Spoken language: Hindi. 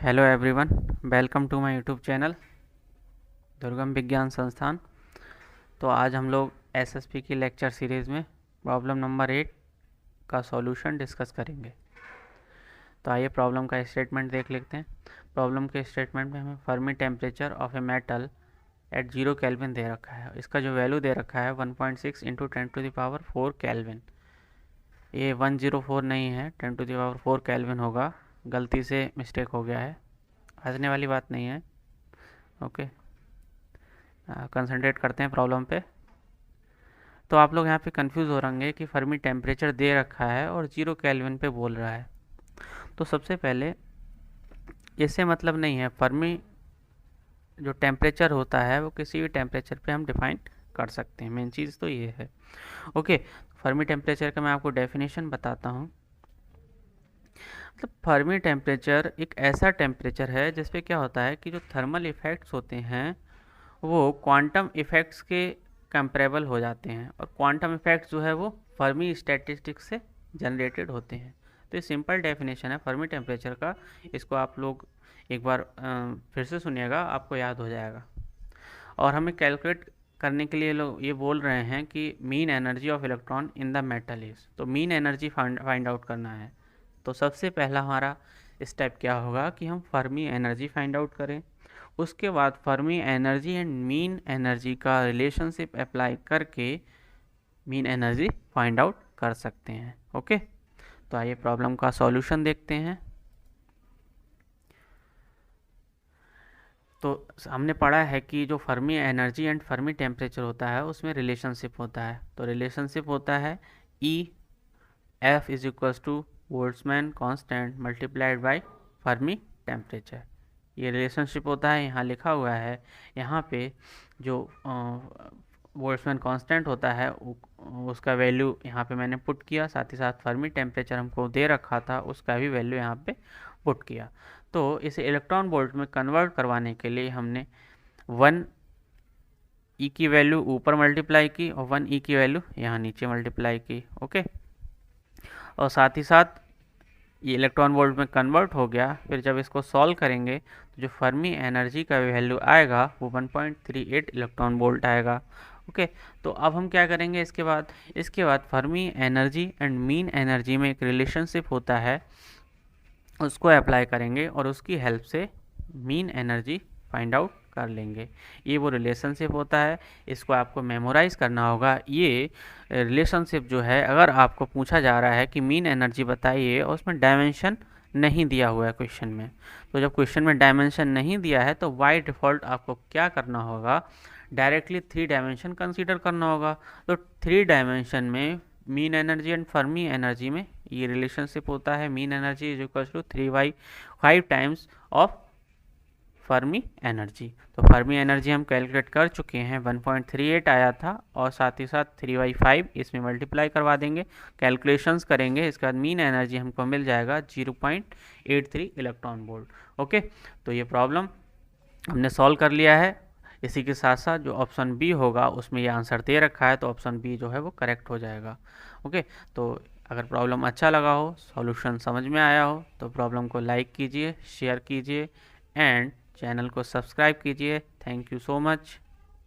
Hello everyone, welcome to my YouTube channel Durgam Vigyan Sansthan. तो आज हम लोग एसएसपी की लेक्चर सीरीज़ में प्रॉब्लम नंबर 8 का सॉल्यूशन डिस्कस करेंगे। तो आइए प्रॉब्लम का स्टेटमेंट देख लेते हैं। प्रॉब्लम के स्टेटमेंट में हमें Fermi temperature of a metal at 0 kelvin दे रखा है। इसका जो वैल्यू दे रखा है 1.6 इंटू 10⁴ केल्विन। ये 104 नहीं है, 10⁴ केल्विन होगा। गलती से मिस्टेक हो गया है, हंसने वाली बात नहीं है। ओके, कंसंट्रेट करते हैं प्रॉब्लम पे। तो आप लोग यहाँ पे कंफ्यूज हो रहेंगे कि फर्मी टेम्परेचर दे रखा है और 0 केल्विन पे बोल रहा है। तो सबसे पहले इससे मतलब नहीं है, फर्मी जो टेम्परेचर होता है वो किसी भी टेम्परेचर पे हम डिफाइन कर सकते हैं। मेन चीज़ तो ये है। ओके, फर्मी टेम्परेचर का मैं आपको डेफिनेशन बताता हूँ। मतलब फर्मी टेम्परेचर एक ऐसा टेम्परेचर है जिसपे क्या होता है कि जो थर्मल इफ़ेक्ट्स होते हैं वो क्वांटम इफ़ेक्ट्स के कंपेरेबल हो जाते हैं, और क्वांटम इफ़ेक्ट्स जो है वो फर्मी स्टैटिस्टिक्स से जनरेटेड होते हैं। तो ये सिंपल डेफिनेशन है फर्मी टेम्परेचर का। इसको आप लोग एक बार फिर से सुनिएगा, आपको याद हो जाएगा। और हमें कैलकुलेट करने के लिए लोग ये बोल रहे हैं कि mean energy of electron in the metal is, तो मीन एनर्जी फाइंड आउट करना है। तो सबसे पहला हमारा स्टेप क्या होगा कि हम फर्मी एनर्जी फाइंड आउट करें। उसके बाद Fermi energy and mean energy का रिलेशनशिप अप्लाई करके मीन एनर्जी फाइंड आउट कर सकते हैं। ओके, तो आइए प्रॉब्लम का सॉल्यूशन देखते हैं। तो हमने पढ़ा है कि जो Fermi energy and Fermi temperature होता है उसमें रिलेशनशिप होता है। तो रिलेशनशिप होता है E F is equals to Boltzmann constant multiplied by Fermi temperature. ये रिलेशनशिप होता है, यहाँ लिखा हुआ है। यहाँ पे जो बोल्ट्जमैन कांस्टेंट होता है उसका वैल्यू यहाँ पे मैंने पुट किया, साथ ही साथ फर्मी टेम्परेचर हमको दे रखा था उसका भी वैल्यू यहाँ पे पुट किया। तो इसे इलेक्ट्रॉन वोल्ट में कन्वर्ट करवाने के लिए हमने 1 ई की वैल्यू ऊपर मल्टीप्लाई की और 1 ई की वैल्यू यहाँ नीचे मल्टीप्लाई की। ओके, और साथ ही साथ ये इलेक्ट्रॉन वोल्ट में कन्वर्ट हो गया। फिर जब इसको सॉल्व करेंगे तो जो फर्मी एनर्जी का वैल्यू आएगा वो 1.38 इलेक्ट्रॉन वोल्ट आएगा। ओके, तो अब हम क्या करेंगे इसके बाद Fermi energy and mean energy में एक रिलेशनशिप होता है, उसको अप्लाई करेंगे और उसकी हेल्प से मीन एनर्जी फाइंड आउट कर लेंगे। ये वो रिलेशनशिप होता है, इसको आपको मेमोराइज करना होगा। ये रिलेशनशिप जो है, अगर आपको पूछा जा रहा है कि मीन एनर्जी बताइए और उसमें डायमेंशन नहीं दिया हुआ है क्वेश्चन में, तो जब क्वेश्चन में डायमेंशन नहीं दिया है तो बाय डिफ़ॉल्ट आपको क्या करना होगा, डायरेक्टली 3 डायमेंशन कंसीडर करना होगा। तो 3 डायमेंशन में mean energy and Fermi energy में ये रिलेशनशिप होता है। Mean energy is equal to 3/5 times of Fermi energy. तो फर्मी एनर्जी हम कैलकुलेट कर चुके हैं, 1.38 आया था, और साथ ही साथ 3/5 इसमें मल्टीप्लाई करवा देंगे, कैलकुलेशंस करेंगे। इसके बाद मीन एनर्जी हमको मिल जाएगा 0.83 इलेक्ट्रॉन वोल्ट। ओके, तो ये प्रॉब्लम हमने सॉल्व कर लिया है। इसी के साथ साथ जो ऑप्शन बी होगा उसमें ये आंसर दे रखा है, तो ऑप्शन बी जो है वो करेक्ट हो जाएगा। ओके, तो अगर प्रॉब्लम अच्छा लगा हो, सॉल्यूशन समझ में आया हो, तो प्रॉब्लम को लाइक कीजिए, शेयर कीजिए एंड चैनल को सब्सक्राइब कीजिए। Thank you so much.